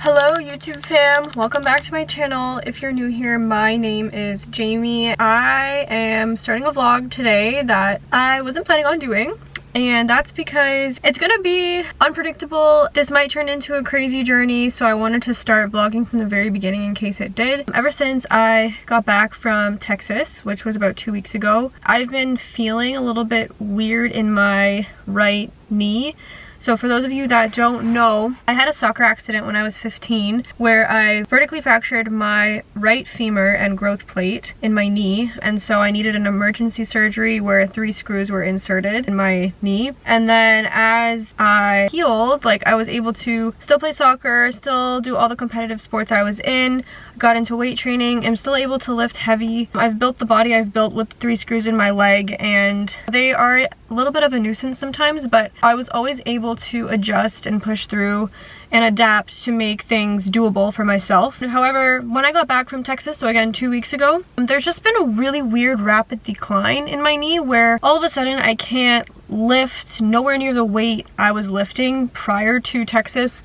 Hello YouTube fam, welcome back to my channel. If you're new here, my name is Jamie. I am starting a vlog today that I wasn't planning on doing, and that's because it's gonna be unpredictable. This might turn into a crazy journey, so I wanted to start vlogging from the very beginning in case it did. Ever since I got back from Texas, which was about 2 weeks ago, I've been feeling a little bit weird in my right knee. So for those of you that don't know, I had a soccer accident when I was 15 where I vertically fractured my right femur and growth plate in my knee, and so I needed an emergency surgery where 3 screws were inserted in my knee. And then as I healed, I was able to still play soccer, still do all the competitive sports I was in, got into weight training, I'm still able to lift heavy. I've built the body I've built with 3 screws in my leg, and they are a little bit of a nuisance sometimes, but I was always able to adjust and push through and adapt to make things doable for myself. However, when I got back from Texas, so again 2 weeks ago, there's just been a really weird rapid decline in my knee where all of a sudden I can't lift nowhere near the weight I was lifting prior to Texas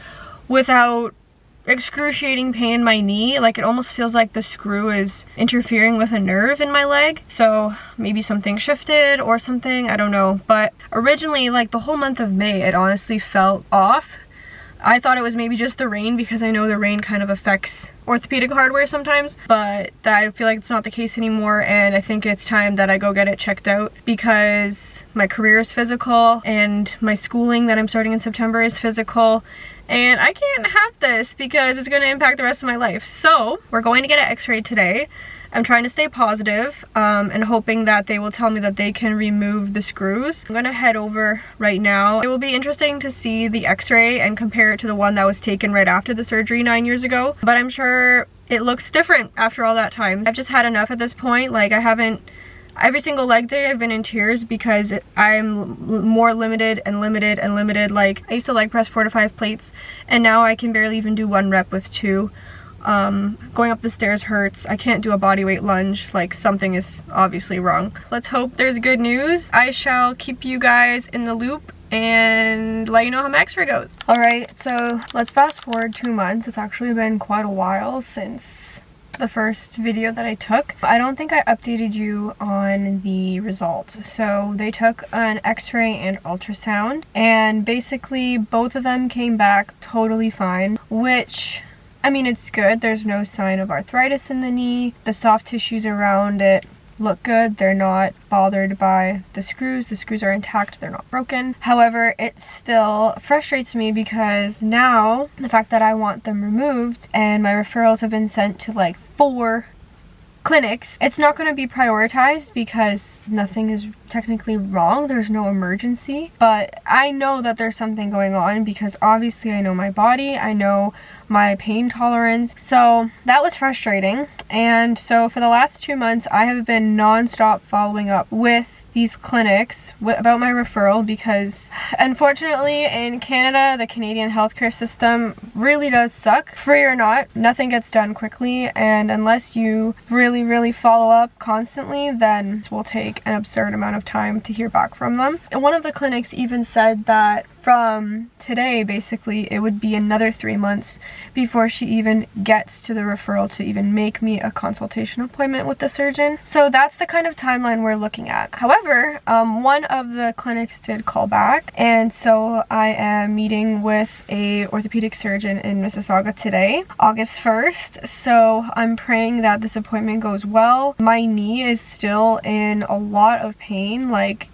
without excruciating pain in my knee. It almost feels like the screw is interfering with a nerve in my leg. So maybe something shifted or something, I don't know. But originally, the whole month of May, it honestly felt off. I thought it was maybe just the rain, because I know the rain kind of affects orthopedic hardware sometimes, but I feel like it's not the case anymore, and I think it's time that I go get it checked out because my career is physical and my schooling that I'm starting in September is physical, and I can't have this because it's going to impact the rest of my life. So we're going to get an x-ray today. I'm trying to stay positive and hoping that they will tell me that they can remove the screws. I'm gonna head over right now. It will be interesting to see the x-ray and compare it to the one that was taken right after the surgery 9 years ago, but I'm sure it looks different after all that time. I've just had enough at this point. Every single leg day I've been in tears because I'm more limited and limited and limited. I used to leg press 4 to 5 plates, and now I can barely even do 1 rep with 2. Going up the stairs hurts. I can't do a bodyweight lunge. Something is obviously wrong. Let's hope there's good news. I shall keep you guys in the loop and let you know how my x-ray goes. Alright, so let's fast forward 2 months. It's actually been quite a while since the first video that I took. I don't think I updated you on the results. So they took an x-ray and ultrasound, and basically both of them came back totally fine, which, I mean, it's good. There's no sign of arthritis in the knee. The soft tissues around it look good. They're not bothered by the screws. The screws are intact. They're not broken. However, it still frustrates me because now the fact that I want them removed and my referrals have been sent to 4 clinics, it's not going to be prioritized because nothing is technically wrong. There's no emergency, but I know that there's something going on because obviously I know my body, I know my pain tolerance. So that was frustrating, and so for the last 2 months I have been non-stop following up with these clinics about my referral because unfortunately in Canada the Canadian healthcare system really does suck. Free or not, nothing gets done quickly, and unless you really follow up constantly, then it will take an absurd amount of time to hear back from them. And one of the clinics even said that from today, basically, it would be another 3 months before she even gets to the referral to even make me a consultation appointment with the surgeon. So that's the kind of timeline we're looking at. However, one of the clinics did call back, and so I am meeting with a orthopedic surgeon in Mississauga today, August 1st. So I'm praying that this appointment goes well. My knee is still in a lot of pain.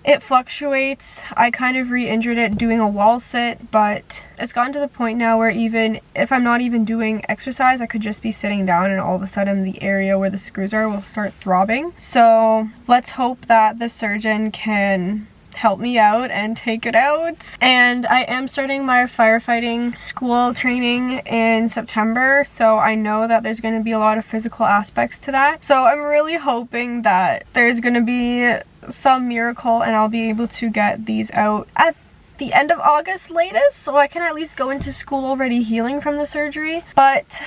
It fluctuates. I kind of re-injured it doing a wall sit, but it's gotten to the point now where even if I'm not even doing exercise, I could just be sitting down and all of a sudden the area where the screws are will start throbbing. So let's hope that the surgeon can help me out and take it out. And I am starting my firefighting school training in September, so I know that there's going to be a lot of physical aspects to that. So I'm really hoping that there's going to be some miracle and I'll be able to get these out at the end of August latest, so I can at least go into school already healing from the surgery. But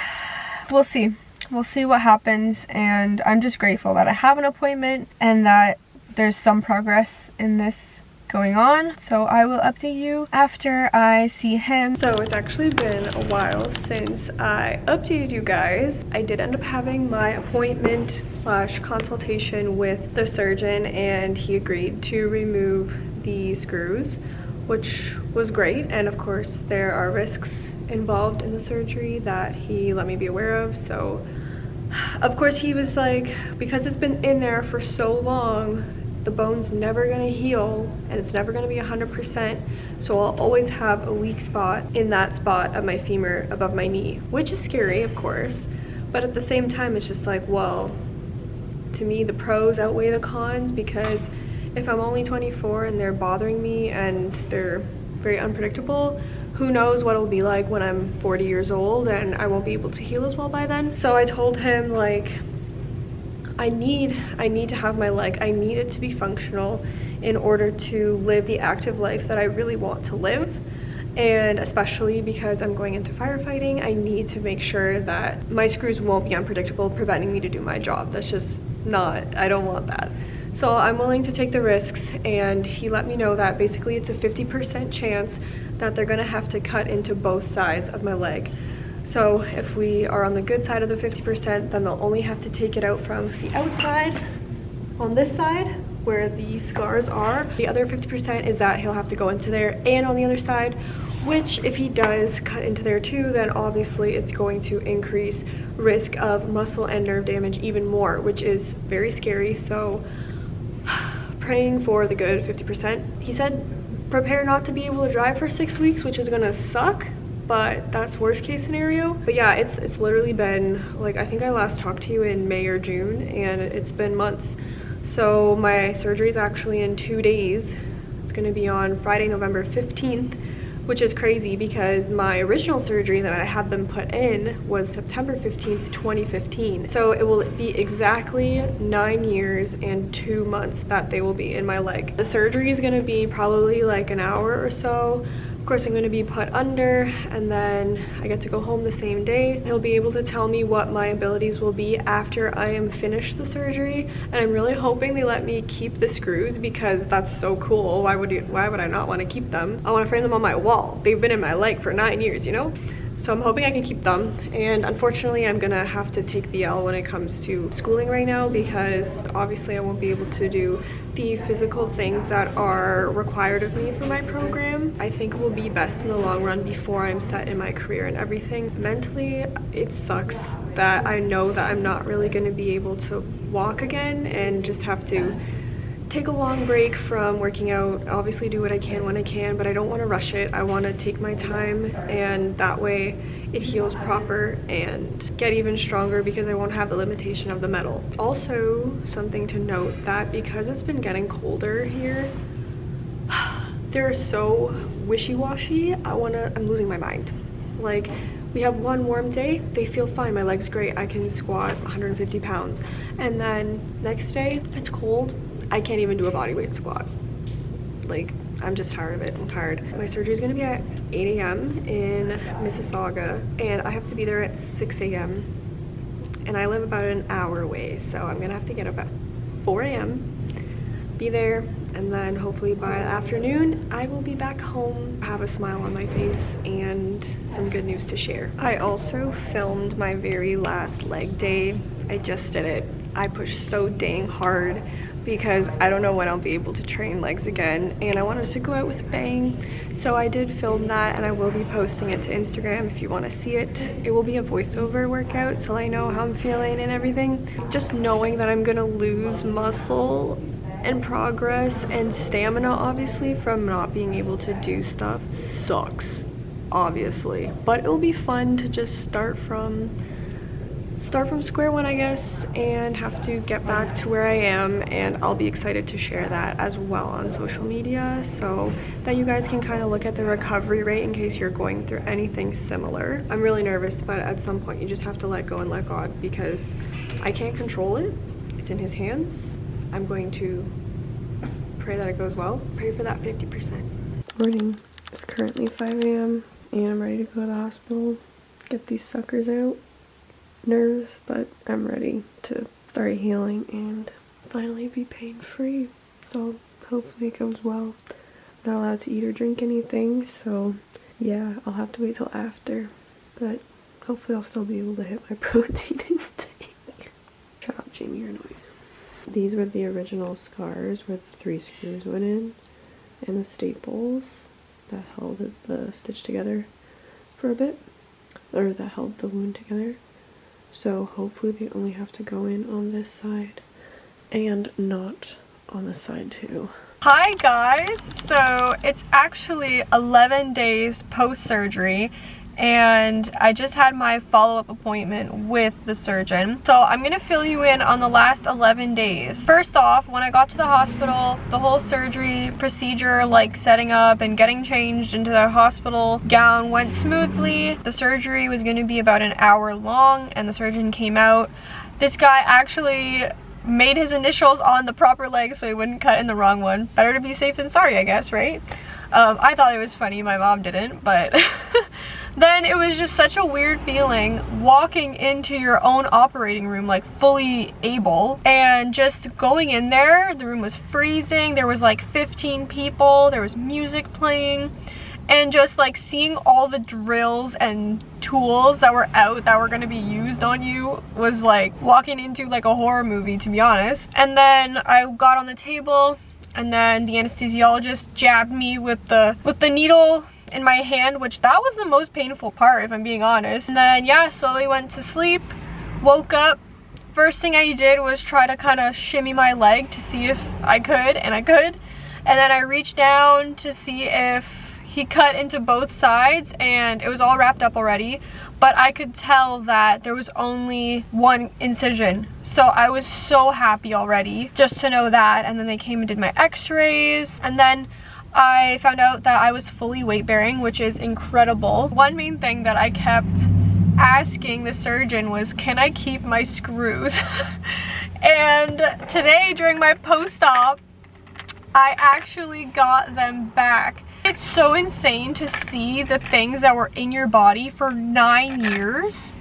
we'll see. We'll see what happens, and I'm just grateful that I have an appointment and that there's some progress in this going on. So I will update you after I see him. So it's actually been a while since I updated you guys. I did end up having my appointment / consultation with the surgeon, and he agreed to remove the screws, which was great. And of course there are risks involved in the surgery that he let me be aware of. So of course he was like, because it's been in there for so long, the bone's never gonna heal and it's never gonna be 100%, so I'll always have a weak spot in that spot of my femur above my knee, which is scary, of course, but at the same time it's just like, well, to me the pros outweigh the cons, because if I'm only 24 and they're bothering me and they're very unpredictable, who knows what it'll be like when I'm 40 years old and I won't be able to heal as well by then. So I told him, like, I need to have my leg. I need it to be functional in order to live the active life that I really want to live. And especially because I'm going into firefighting, I need to make sure that my screws won't be unpredictable, preventing me to do my job. That's just not, I don't want that. So I'm willing to take the risks, and he let me know that basically it's a 50% chance that they're gonna have to cut into both sides of my leg. So if we are on the good side of the 50%, then they'll only have to take it out from the outside on this side where the scars are. The other 50% is that he'll have to go into there and on the other side, which if he does cut into there too, then obviously it's going to increase risk of muscle and nerve damage even more, which is very scary. So praying for the good 50%. He said prepare not to be able to drive for 6 weeks, which is gonna suck, but that's worst case scenario. But yeah, it's literally been, like, I think I last talked to you in May or June, and it's been months. So my surgery is actually in 2 days. It's gonna be on Friday, November 15th, which is crazy because my original surgery that I had them put in was September 15th, 2015. So it will be exactly 9 years and 2 months that they will be in my leg. The surgery is gonna be probably like an hour or so. Of course, I'm gonna be put under, and then I get to go home the same day. He'll be able to tell me what my abilities will be after I am finished the surgery, and I'm really hoping they let me keep the screws because that's so cool. Why would I not want to keep them? I want to frame them on my wall. They've been in my leg for 9 years, you know? So I'm hoping I can keep them, and unfortunately I'm gonna have to take the L when it comes to schooling right now, because obviously I won't be able to do the physical things that are required of me for my program. I think it will be best in the long run before I'm set in my career and everything. Mentally, it sucks that I know that I'm not really gonna be able to walk again and just have to take a long break from working out. Obviously do what I can when I can, but I don't want to rush it. I want to take my time, and that way it heals proper and get even stronger because I won't have the limitation of the metal. Also, something to note that because it's been getting colder here, they're so wishy-washy. I'm losing my mind. Like, we have one warm day, they feel fine, my leg's great, I can squat 150 pounds. And then next day, it's cold, I can't even do a bodyweight squat. Like, I'm just tired of it. I'm tired. My surgery is going to be at 8 a.m. in Mississauga, and I have to be there at 6 a.m. and I live about an hour away, so I'm going to have to get up at 4 a.m., be there, and then hopefully by the afternoon I will be back home, have a smile on my face, and some good news to share. I also filmed my very last leg day. I just did it. I pushed so dang hard because I don't know when I'll be able to train legs again, and I wanted to go out with a bang. So I did film that, and I will be posting it to Instagram if you want to see it. It will be a voiceover workout so I know how I'm feeling and everything. Just knowing that I'm gonna lose muscle and progress and stamina obviously from not being able to do stuff sucks, obviously, but it will be fun to just start from square one, I guess, and have to get back to where I am, and I'll be excited to share that as well on social media so that you guys can kind of look at the recovery rate in case you're going through anything similar. I'm really nervous, but at some point you just have to let go and let God, because I can't control it. It's in his hands. I'm going to pray that it goes well. Pray for that 50%. Morning. It's currently 5 a.m. and I'm ready to go to the hospital, get these suckers out. Nervous, but I'm ready to start healing and finally be pain-free. So hopefully it goes well. not allowed to eat or drink anything, so yeah, I'll have to wait till after, but hopefully I'll still be able to hit my protein intake. Shut up, Jamie, you're annoying. These were the original scars where the 3 screws went in, and the staples that held the stitch together for a bit, or that held the wound together. So hopefully they only have to go in on this side and not on this side too. Hi guys, so it's actually 11 days post-surgery and I just had my follow-up appointment with the surgeon. So I'm gonna fill you in on the last 11 days. First off, when I got to the hospital, the whole surgery procedure, like setting up and getting changed into the hospital gown, went smoothly. The surgery was gonna be about an hour long and the surgeon came out. This guy actually made his initials on the proper leg so he wouldn't cut in the wrong one. Better to be safe than sorry, I guess, right? I thought it was funny, my mom didn't, but then it was just such a weird feeling walking into your own operating room, like fully able, and just going in there. The room was freezing, there was like 15 people, there was music playing, and just like seeing all the drills and tools that were out that were going to be used on you was like walking into like a horror movie, to be honest. And then I got on the table and then the anesthesiologist jabbed me with the needle in my hand, which that was the most painful part, if I'm being honest. And then yeah, slowly went to sleep, woke up. First thing I did was try to kind of shimmy my leg to see if I could, and I could. And then I reached down to see if he cut into both sides and it was all wrapped up already, but I could tell that there was only one incision. So I was so happy already just to know that. And then they came and did my x-rays, and then I found out that I was fully weight bearing, which is incredible. One main thing that I kept asking the surgeon was, can I keep my screws? And today during my post-op, I actually got them back. It's so insane to see the things that were in your body for 9 years.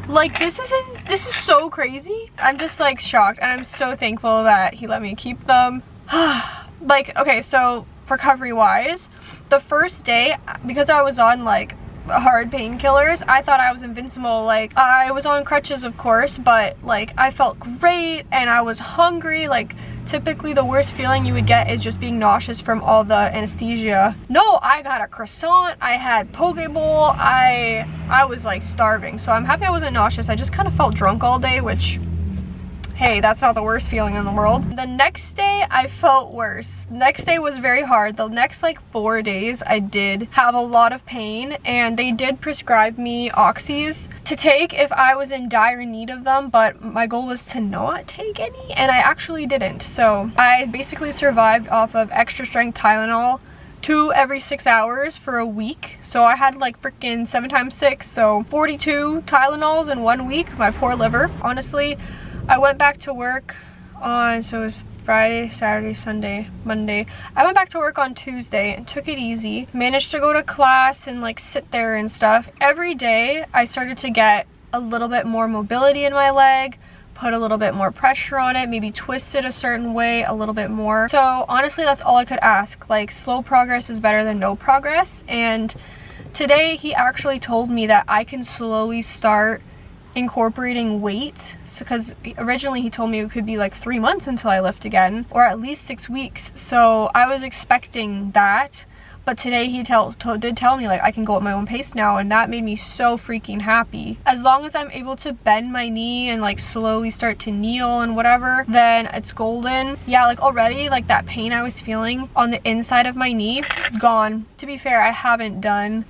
Like, this is so crazy. I'm just like shocked, and I'm so thankful that he let me keep them. Like, okay, so recovery wise, the first day, because I was on like hard painkillers, I thought I was invincible. Like, I was on crutches, of course, but like I felt great and I was hungry. Like, typically the worst feeling you would get is just being nauseous from all the anesthesia. No, I got a croissant, I had poke bowl, I was like starving. So I'm happy I wasn't nauseous. I just kind of felt drunk all day, which, hey, that's not the worst feeling in the world. The next day I felt worse. Next day was very hard. The next like 4 days I did have a lot of pain, and they did prescribe me oxys to take if I was in dire need of them, but my goal was to not take any, and I actually didn't. So I basically survived off of extra strength Tylenol 2 every 6 hours for a week. So I had like freaking 7 times 6, so 42 Tylenols in 1 week. My poor liver. Honestly, I went back to work on, so it was Friday, Saturday, Sunday, Monday. I went back to work on Tuesday and took it easy. Managed to go to class and like sit there and stuff. Every day I started to get a little bit more mobility in my leg, put a little bit more pressure on it, maybe twist it a certain way a little bit more. So honestly, that's all I could ask. Like, slow progress is better than no progress. And today he actually told me that I can slowly start incorporating weight, because originally he told me it could be like 3 months until I lift again, or at least 6 weeks. So I was expecting that, but today he did tell me like I can go at my own pace now, and that made me so freaking happy. As long as I'm able to bend my knee and like slowly start to kneel and whatever, then it's golden. Yeah, like already like that pain I was feeling on the inside of my knee, gone. To be fair, I haven't done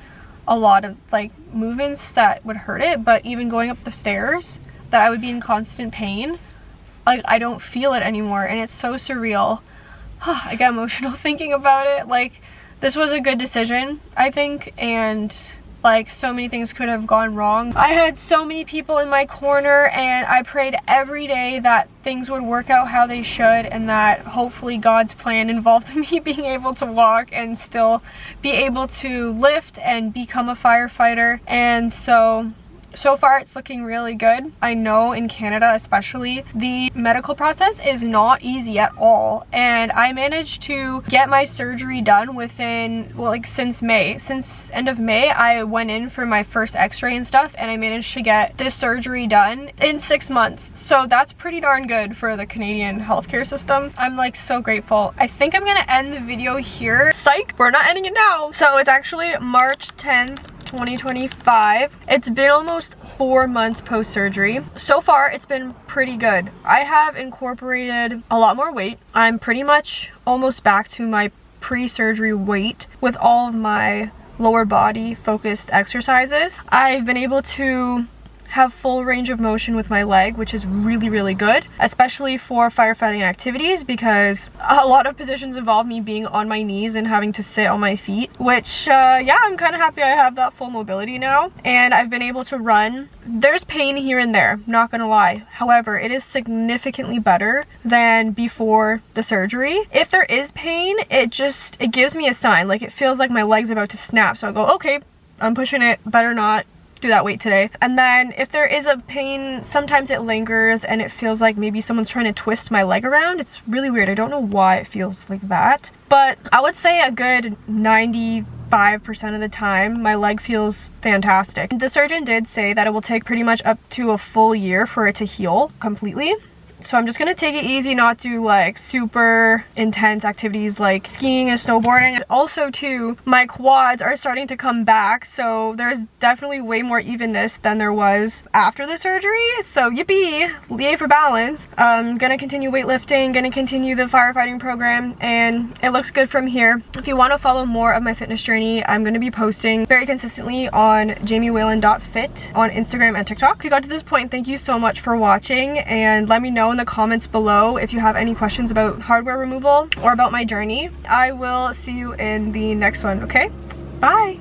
a lot of like movements that would hurt it, but even going up the stairs that I would be in constant pain, like I don't feel it anymore, and it's so surreal. I get emotional thinking about it. Like, this was a good decision, I think, and like so many things could have gone wrong. I had so many people in my corner, and I prayed every day that things would work out how they should, and that hopefully God's plan involved me being able to walk and still be able to lift and become a firefighter. And so So far it's looking really good. I know in Canada especially, the medical process is not easy at all, and I managed to get my surgery done within, well, like since end of May I went in for my first x-ray and stuff, and I managed to get this surgery done in 6 months. So that's pretty darn good for the Canadian healthcare system. I'm like so grateful. I think I'm gonna end the video here. Psych, we're not ending it now. So it's actually March 10th 2025. It's been almost 4 months post-surgery. So far it's been pretty good. I have incorporated a lot more weight. I'm pretty much almost back to my pre-surgery weight with all of my lower body focused exercises. I've been able to have full range of motion with my leg, which is really good, especially for firefighting activities, because a lot of positions involve me being on my knees and having to sit on my feet, which yeah, I'm kind of happy I have that full mobility now. And I've been able to run. There's pain here and there, not gonna lie. However, it is significantly better than before the surgery. If there is pain, it gives me a sign, like it feels like my leg's about to snap, so I go, okay, I'm pushing it, better not do that weight today. And then if there is a pain, sometimes it lingers and it feels like maybe someone's trying to twist my leg around. It's really weird. I don't know why it feels like that, but I would say a good 95% of the time my leg feels fantastic. The surgeon did say that it will take pretty much up to a full year for it to heal completely. So I'm just gonna take it easy, not do like super intense activities like skiing and snowboarding. Also too, my quads are starting to come back, so there's definitely way more evenness than there was after the surgery. So yippee, yay for balance. Gonna continue weightlifting, gonna continue the firefighting program, and it looks good from here. If you want to follow more of my fitness journey, I'm gonna be posting very consistently on jamiewhalen.fit on Instagram and TikTok. If you got to this point, thank you so much for watching, and let me know in the comments below if you have any questions about hardware removal or about my journey. I will see you in the next one, okay? Bye!